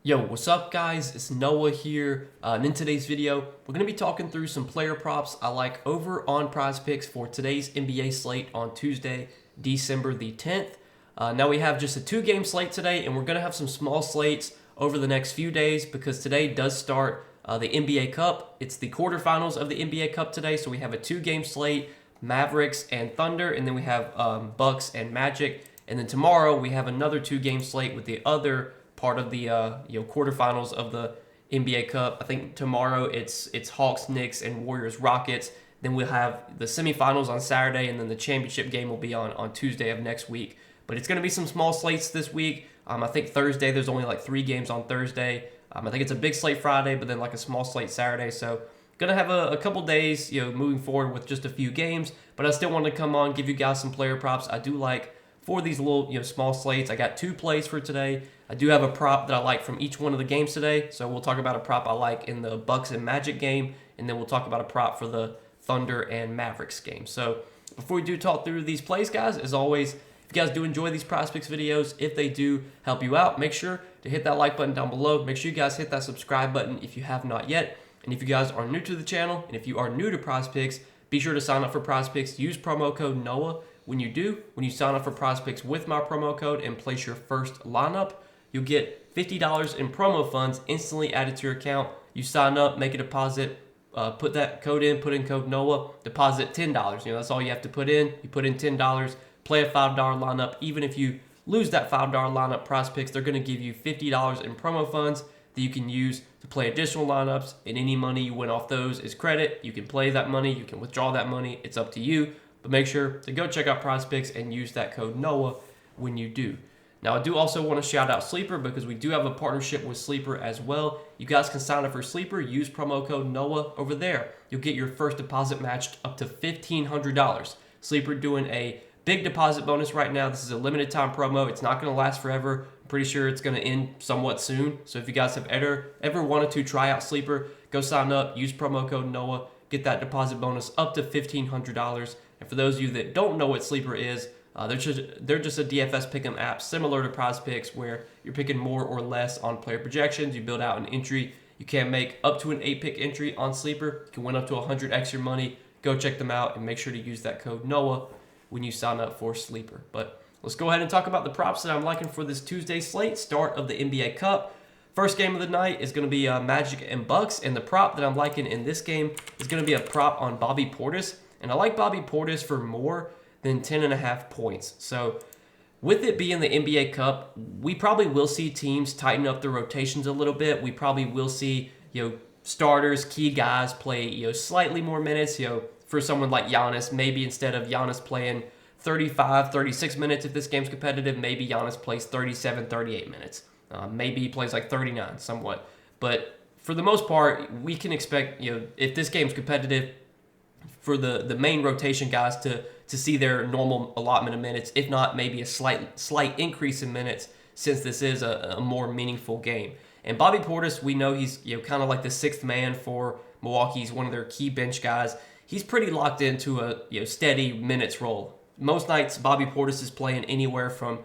Yo, what's up guys? It's Noah here, and in today's video, we're going to be talking through some player props I like over on Prizepicks for today's NBA slate on Tuesday, December the 10th. Now we have just a 2-game slate today, and we're going to have some small slates over the next few days because today does start the NBA Cup. It's the quarterfinals of the NBA Cup today, so we have a 2-game slate, Mavericks and Thunder, and then we have Bucks and Magic. And then tomorrow we have another 2-game slate with the other part of the quarterfinals of the NBA Cup. I think tomorrow it's Hawks, Knicks, and Warriors, Rockets. Then we'll have the semifinals on Saturday, and then the championship game will be on Tuesday of next week. But it's going to be some small slates this week. I think Thursday there's only like 3 games on Thursday. I think it's a big slate Friday, but then like a small slate Saturday. So gonna have a couple days, moving forward with just a few games. But I still want to come on, give you guys some player props. I do like for these little small slates. I got 2 plays for today. I do have a prop that I like from each one of the games today. So we'll talk about a prop I like in the Bucks and Magic game, and then we'll talk about a prop for the Thunder and Mavericks game. So before we do talk through these plays, guys, as always, if you guys do enjoy these Prizepicks videos, if they do help you out, make sure to hit that like button down below. Make sure you guys hit that subscribe button if you have not yet. And if you guys are new to the channel, and if you are new to Prizepicks, be sure to sign up for Prizepicks. Use promo code NOAH. When you sign up for Prizepicks with my promo code and place your first lineup, you'll get $50 in promo funds instantly added to your account. You sign up, make a deposit, put that code in, put in code NOAH, deposit $10. That's all you have to put in. You put in $10, play a $5 lineup. Even if you lose that $5 lineup, Prizepicks, they're going to give you $50 in promo funds that you can use to play additional lineups, and any money you win off those is credit. You can play that money, you can withdraw that money. It's up to you. But make sure to go check out Prizepicks and use that code NOAH when you do. Now, I do also want to shout out Sleeper because we do have a partnership with Sleeper as well. You guys can sign up for Sleeper, use promo code NOAH over there. You'll get your first deposit matched up to $1,500. Sleeper doing a big deposit bonus right now. This is a limited time promo. It's not going to last forever. I'm pretty sure it's going to end somewhat soon. So if you guys have ever wanted to try out Sleeper, go sign up, use promo code NOAH, get that deposit bonus up to $1,500. And for those of you that don't know what Sleeper is, they're just a DFS pick'em app similar to Prizepicks, where you're picking more or less on player projections. You build out an entry. You can make up to an 8-pick entry on Sleeper. You can win up to 100 extra money. Go check them out and make sure to use that code NOAH when you sign up for Sleeper. But let's go ahead and talk about the props that I'm liking for this Tuesday slate, start of the NBA Cup. First game of the night is going to be Magic and Bucks, and the prop that I'm liking in this game is going to be a prop on Bobby Portis. And I like Bobby Portis for more than 10.5 points. So with it being the NBA Cup, we probably will see teams tighten up their rotations a little bit. We probably will see, starters, key guys play, slightly more minutes, for someone like Giannis. Maybe instead of Giannis playing 35, 36 minutes if this game's competitive, maybe Giannis plays 37, 38 minutes. Maybe he plays like 39 somewhat. But for the most part, we can expect, if this game's competitive, for the main rotation guys to see their normal allotment of minutes, if not maybe a slight increase in minutes, since this is a more meaningful game. And Bobby Portis, we know he's kind of like the 6th man for Milwaukee. He's one of their key bench guys. He's pretty locked into a steady minutes role. Most nights Bobby Portis is playing anywhere from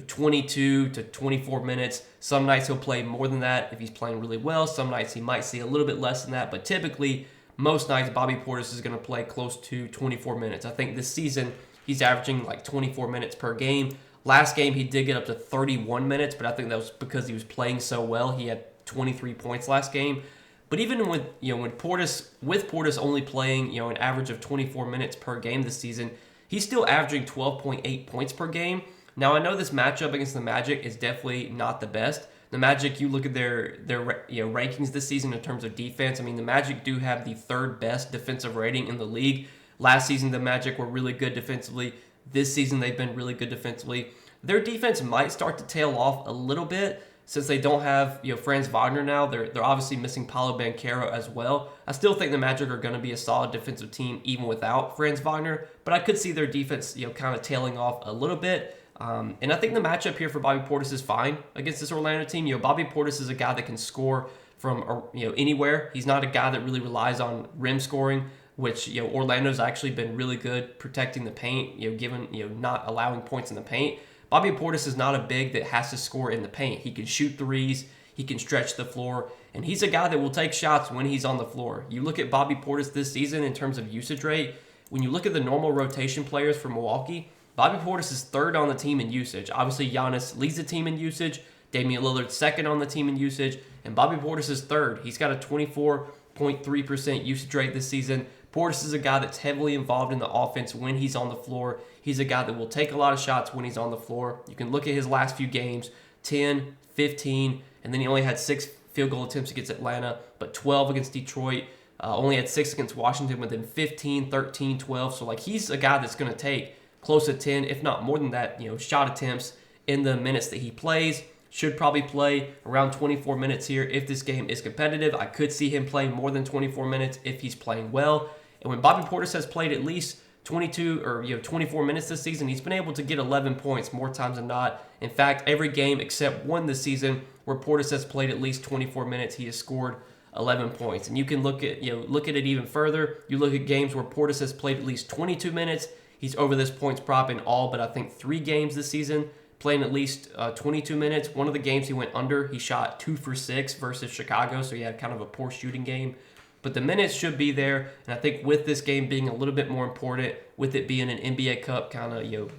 22 to 24 minutes. Some nights he'll play more than that if he's playing really well. Some nights he might see a little bit less than that, but typically most nights Bobby Portis is going to play close to 24 minutes. I think this season he's averaging like 24 minutes per game. Last game he did get up to 31 minutes, but I think that was because he was playing so well. He had 23 points last game. But even with Portis only playing an average of 24 minutes per game this season, he's still averaging 12.8 points per game. Now I know this matchup against the Magic is definitely not the best. The Magic, you look at their rankings this season in terms of defense. I mean, the Magic do have the 3rd best defensive rating in the league. Last season, the Magic were really good defensively. This season, they've been really good defensively. Their defense might start to tail off a little bit since they don't have Franz Wagner now. They're obviously missing Paolo Banchero as well. I still think the Magic are going to be a solid defensive team even without Franz Wagner, but I could see their defense kind of tailing off a little bit. And I think the matchup here for Bobby Portis is fine against this Orlando team. Bobby Portis is a guy that can score from anywhere. He's not a guy that really relies on rim scoring, which Orlando's actually been really good protecting the paint, given not allowing points in the paint. Bobby Portis is not a big that has to score in the paint. He can shoot threes. He can stretch the floor, and he's a guy that will take shots when he's on the floor. You look at Bobby Portis this season in terms of usage rate. When you look at the normal rotation players for Milwaukee, Bobby Portis is third on the team in usage. Obviously, Giannis leads the team in usage. Damian Lillard's second on the team in usage. And Bobby Portis is third. He's got a 24.3% usage rate this season. Portis is a guy that's heavily involved in the offense when he's on the floor. He's a guy that will take a lot of shots when he's on the floor. You can look at his last few games, 10, 15, and then he only had 6 field goal attempts against Atlanta, but 12 against Detroit. Only had 6 against Washington, but then 15, 13, 12. So, he's a guy that's going to take close to 10, if not more than that, shot attempts in the minutes that he plays. Should probably play around 24 minutes here if this game is competitive. I could see him playing more than 24 minutes if he's playing well. And when Bobby Portis has played at least 22 or 24 minutes this season, he's been able to get 11 points more times than not. In fact, every game except one this season where Portis has played at least 24 minutes, he has scored 11 points. And you can look at it even further. You look at games where Portis has played at least 22 minutes. He's over this points prop in all but I think 3 games this season, playing at least 22 minutes. One of the games he went under, he shot 2 for 6 versus Chicago, so he had kind of a poor shooting game. But the minutes should be there, and I think with this game being a little bit more important, with it being an NBA Cup kind of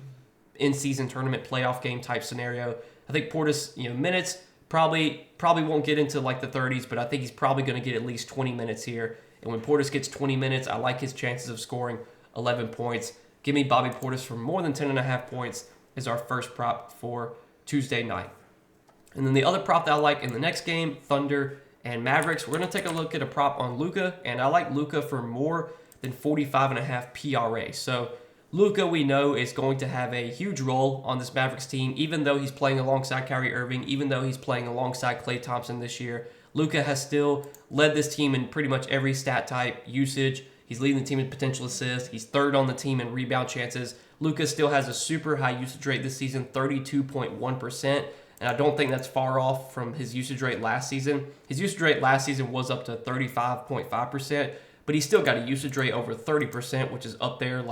in-season tournament playoff game type scenario, I think Portis minutes probably won't get into the 30s, but I think he's probably going to get at least 20 minutes here. And when Portis gets 20 minutes, I like his chances of scoring 11 points. Give me Bobby Portis for more than 10.5 points is our first prop for Tuesday night. And then the other prop that I like in the next game, Thunder and Mavericks, we're going to take a look at a prop on Luka, and I like Luka for more than 45.5 PRA. So Luka, we know, is going to have a huge role on this Mavericks team, even though he's playing alongside Kyrie Irving, even though he's playing alongside Klay Thompson this year. Luka has still led this team in pretty much every stat type, usage. He's leading the team in potential assists. He's third on the team in rebound chances. Luka still has a super high usage rate this season, 32.1%, and I don't think that's far off from his usage rate last season. His usage rate last season was up to 35.5%, but he's still got a usage rate over 30%, which is up there.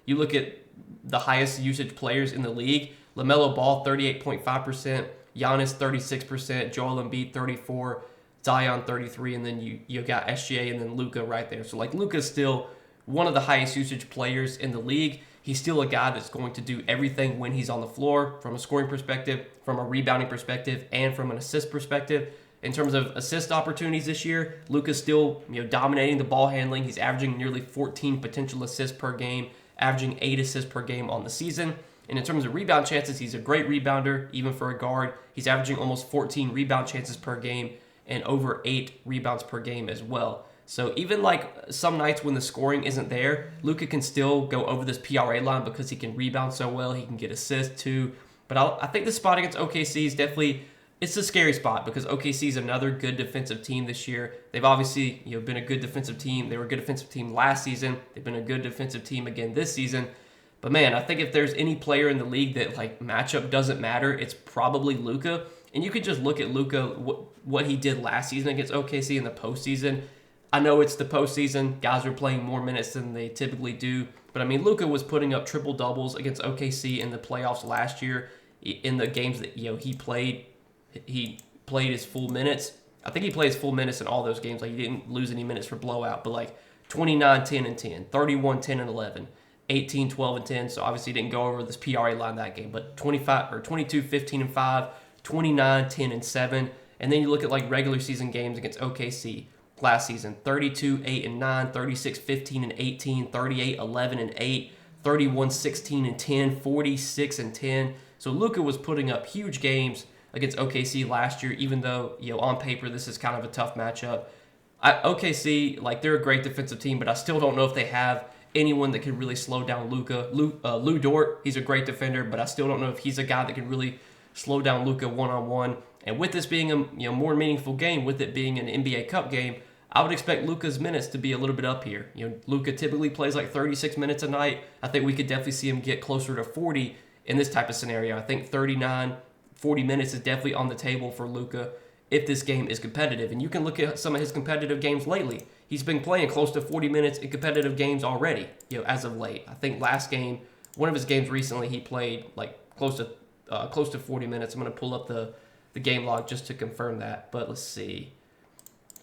You look at the highest usage players in the league, LaMelo Ball, 38.5%, Giannis, 36%, Joel Embiid, 34%, Zion, 33%, and then you got SGA and then Luka right there. So, Luka's still one of the highest usage players in the league. He's still a guy that's going to do everything when he's on the floor, from a scoring perspective, from a rebounding perspective, and from an assist perspective. In terms of assist opportunities this year, Luka's still dominating the ball handling. He's averaging nearly 14 potential assists per game, averaging 8 assists per game on the season. And in terms of rebound chances, he's a great rebounder, even for a guard. He's averaging almost 14 rebound chances per game and over 8 rebounds per game as well. So even some nights when the scoring isn't there, Luka can still go over this PRA line because he can rebound so well. He can get assists too. But I think the spot against OKC is definitely, it's a scary spot because OKC is another good defensive team this year. They've obviously been a good defensive team. They were a good defensive team last season. They've been a good defensive team again this season. But man, I think if there's any player in the league that matchup doesn't matter, it's probably Luka. And you could just look at Luka, what he did last season against OKC in the postseason. I know it's the postseason. Guys are playing more minutes than they typically do. But, Luka was putting up triple-doubles against OKC in the playoffs last year in the games that, he played. He played his full minutes. I think he played his full minutes in all those games. He didn't lose any minutes for blowout. But, 29, 10, and 10, 31, 10, and 11, 18, 12, and 10. So, obviously, he didn't go over this PRA line that game. But 22, 15, and 5, 29, 10, and 7. And then you look at, regular season games against OKC. Last season, 32, 8, and 9, 36, 15, and 18, 38, 11, and 8, 31, 16, and 10, 46, and 10. So Luka was putting up huge games against OKC last year, even though, on paper, this is kind of a tough matchup. OKC, they're a great defensive team, but I still don't know if they have anyone that can really slow down Luka. Lou Dort, he's a great defender, but I still don't know if he's a guy that can really slow down Luka one-on-one. And with this being a more meaningful game, with it being an NBA Cup game, I would expect Luka's minutes to be a little bit up here. Luka typically plays 36 minutes a night. I think we could definitely see him get closer to 40 in this type of scenario. I think 39, 40 minutes is definitely on the table for Luka if this game is competitive. And you can look at some of his competitive games lately. He's been playing close to 40 minutes in competitive games already, as of late. I think last game, one of his games recently, he played close to 40 minutes. I'm going to pull up the the game log just to confirm that. But let's see.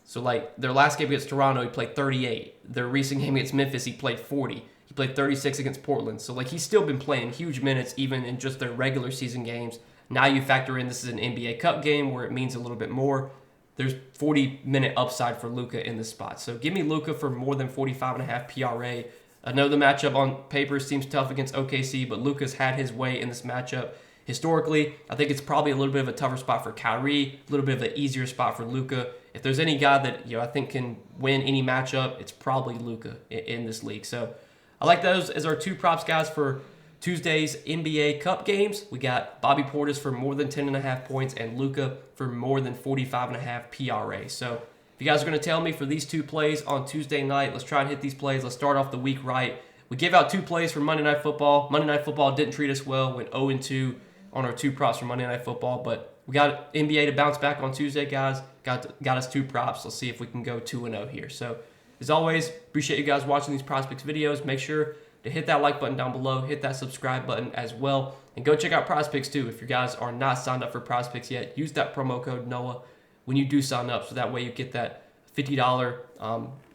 So, like, their last game against Toronto, he played 38. Their recent game against Memphis, he played 40. He played 36 against Portland. So, like, he's still been playing huge minutes even in just their regular season games. Now you factor in this is an NBA Cup game where it means a little bit more. There's 40-minute upside for Luka in this spot. So, give me Luka for more than 45.5 PRA. I know the matchup on paper seems tough against OKC, but Luka's had his way in this matchup. Historically, I think it's probably a little bit of a tougher spot for Kyrie, a little bit of an easier spot for Luka. If there's any guy that I think can win any matchup, it's probably Luka in this league. So I like those as our two props, guys, for Tuesday's NBA Cup games. We got Bobby Portis for more than 10.5 points and Luka for more than 45.5 PRA. So if you guys are going to tell me for these two plays on Tuesday night, let's try and hit these plays. Let's start off the week right. We gave out 2 plays for Monday Night Football. Monday Night Football didn't treat us well. Went 0-2 on our 2 props for Monday Night Football. But we got NBA to bounce back on Tuesday, guys. Got us 2 props. Let's see if we can go 2-0 here. So as always, appreciate you guys watching these Prizepicks videos. Make sure to hit that like button down below. Hit that subscribe button as well. And go check out Prizepicks too. If you guys are not signed up for Prizepicks yet, use that promo code NOAH when you do sign up. So that way you get that $50,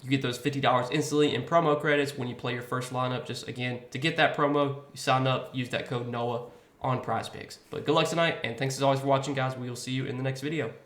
you get those $50 instantly in promo credits when you play your first lineup. Just again, to get that promo, you sign up, use that code NOAH on Prizepicks. But good luck tonight, and thanks as always for watching, guys. We will see you in the next video.